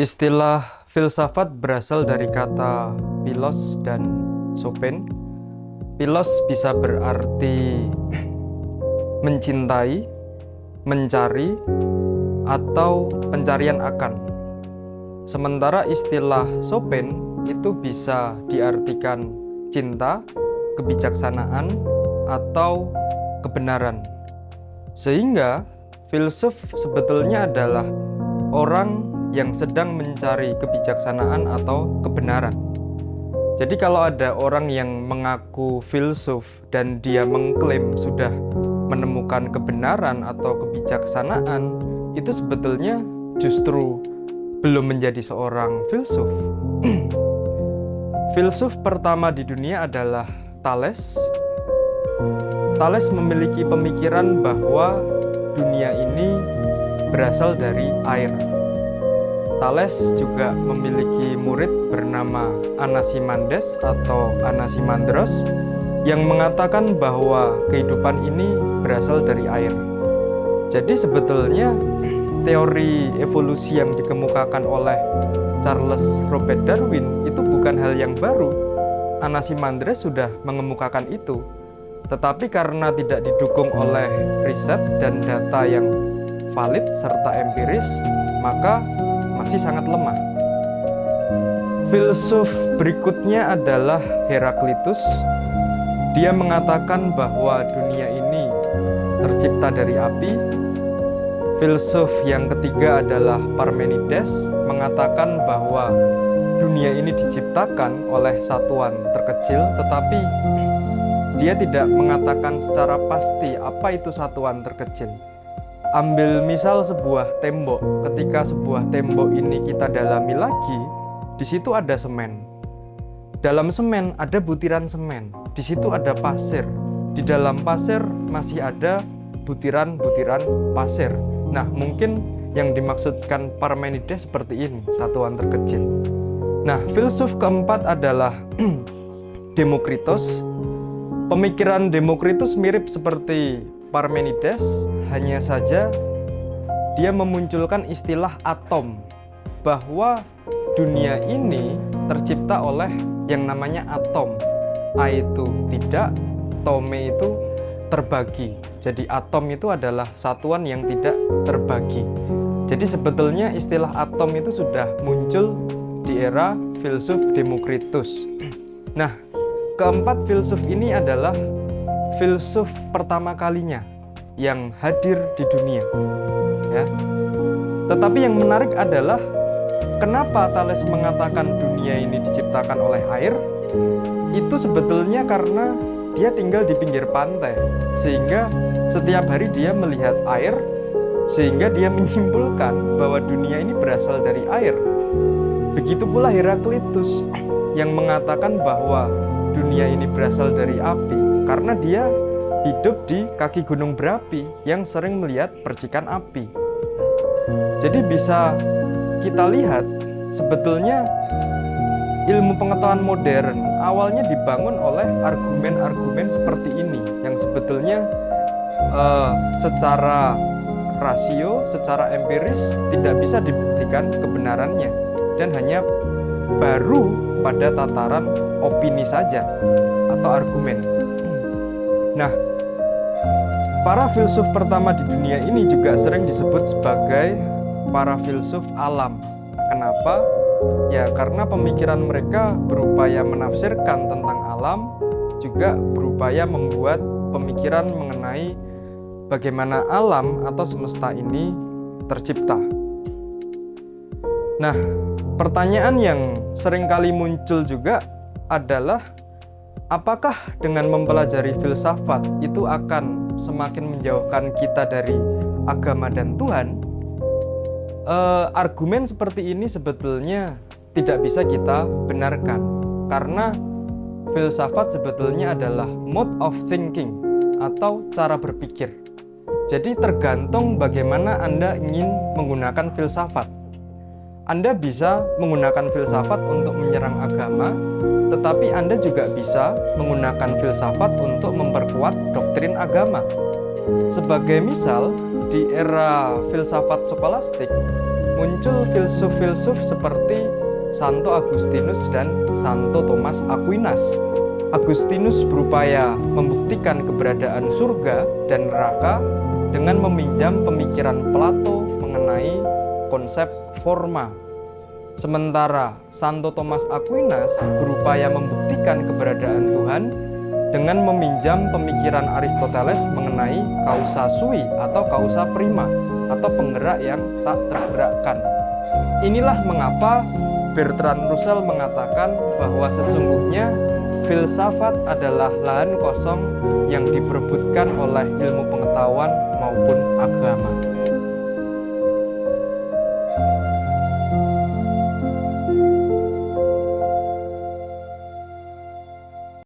Istilah filsafat berasal dari kata philos dan sopen. Philos bisa berarti mencintai, mencari, atau pencarian akan. Sementara istilah sopen itu bisa diartikan cinta, kebijaksanaan, atau kebenaran. Sehingga filsuf sebetulnya adalah orang yang sedang mencari kebijaksanaan atau kebenaran. Jadi kalau ada orang yang mengaku filsuf dan dia mengklaim sudah menemukan kebenaran atau kebijaksanaan, itu sebetulnya justru belum menjadi seorang filsuf. Filsuf pertama di dunia adalah Thales. Thales memiliki pemikiran bahwa dunia ini berasal dari air. Thales juga memiliki murid bernama Anaximandes atau Anaximandros yang mengatakan bahwa kehidupan ini berasal dari air. Jadi sebetulnya teori evolusi yang dikemukakan oleh Charles Robert Darwin itu bukan hal yang baru. Anaximandres sudah mengemukakan itu. Tetapi karena tidak didukung oleh riset dan data yang valid serta empiris, maka masih sangat lemah. Filsuf berikutnya adalah Heraklitus. Dia mengatakan bahwa dunia ini tercipta dari api. Filsuf yang ketiga adalah Parmenides, mengatakan bahwa dunia ini diciptakan oleh satuan terkecil, tetapi dia tidak mengatakan secara pasti apa itu satuan terkecil. Ambil misal sebuah tembok, ketika sebuah tembok ini kita dalami lagi, di situ ada semen. Dalam semen ada butiran semen, di situ ada pasir. Di dalam pasir masih ada butiran-butiran pasir. Nah, mungkin yang dimaksudkan Parmenides seperti ini, satuan terkecil. Nah, filsuf keempat adalah Demokritos. Pemikiran Demokritos mirip seperti Parmenides, hanya saja dia memunculkan istilah atom, bahwa dunia ini tercipta oleh yang namanya atom. A itu tidak, tome itu terbagi. Jadi atom itu adalah satuan yang tidak terbagi. Jadi sebetulnya istilah atom itu sudah muncul di era filsuf Demokritus. Nah, keempat filsuf ini adalah filsuf pertama kalinya yang hadir di dunia, ya. Tetapi yang menarik adalah kenapa Thales mengatakan dunia ini diciptakan oleh air? Itu sebetulnya karena dia tinggal di pinggir pantai, sehingga setiap hari dia melihat air, sehingga dia menyimpulkan bahwa dunia ini berasal dari air. Begitu pula Heraklitus yang mengatakan bahwa dunia ini berasal dari api, karena dia hidup di kaki gunung berapi yang sering melihat percikan api. Jadi bisa kita lihat sebetulnya ilmu pengetahuan modern awalnya dibangun oleh argumen-argumen seperti ini yang sebetulnya secara rasio, secara empiris tidak bisa dibuktikan kebenarannya dan hanya baru pada tataran opini saja atau argumen. Nah, para filsuf pertama di dunia ini juga sering disebut sebagai para filsuf alam. Kenapa? Ya, karena pemikiran mereka berupaya menafsirkan tentang alam, juga berupaya membuat pemikiran mengenai bagaimana alam atau semesta ini tercipta. Nah, pertanyaan yang seringkali muncul juga adalah apakah dengan mempelajari filsafat itu akan semakin menjauhkan kita dari agama dan Tuhan? Argumen seperti ini sebetulnya tidak bisa kita benarkan, karena filsafat sebetulnya adalah mode of thinking atau cara berpikir. Jadi tergantung bagaimana Anda ingin menggunakan filsafat. Anda bisa menggunakan filsafat untuk menyerang agama, tetapi Anda juga bisa menggunakan filsafat untuk memperkuat doktrin agama. Sebagai misal, di era filsafat skolastik, muncul filsuf-filsuf seperti Santo Agustinus dan Santo Thomas Aquinas. Agustinus berupaya membuktikan keberadaan surga dan neraka dengan meminjam pemikiran Plato mengenai konsep forma. Sementara Santo Thomas Aquinas berupaya membuktikan keberadaan Tuhan dengan meminjam pemikiran Aristoteles mengenai causa sui atau causa prima atau penggerak yang tak tergerakkan. Inilah mengapa Bertrand Russell mengatakan bahwa sesungguhnya filsafat adalah lahan kosong yang diperebutkan oleh ilmu pengetahuan maupun agama.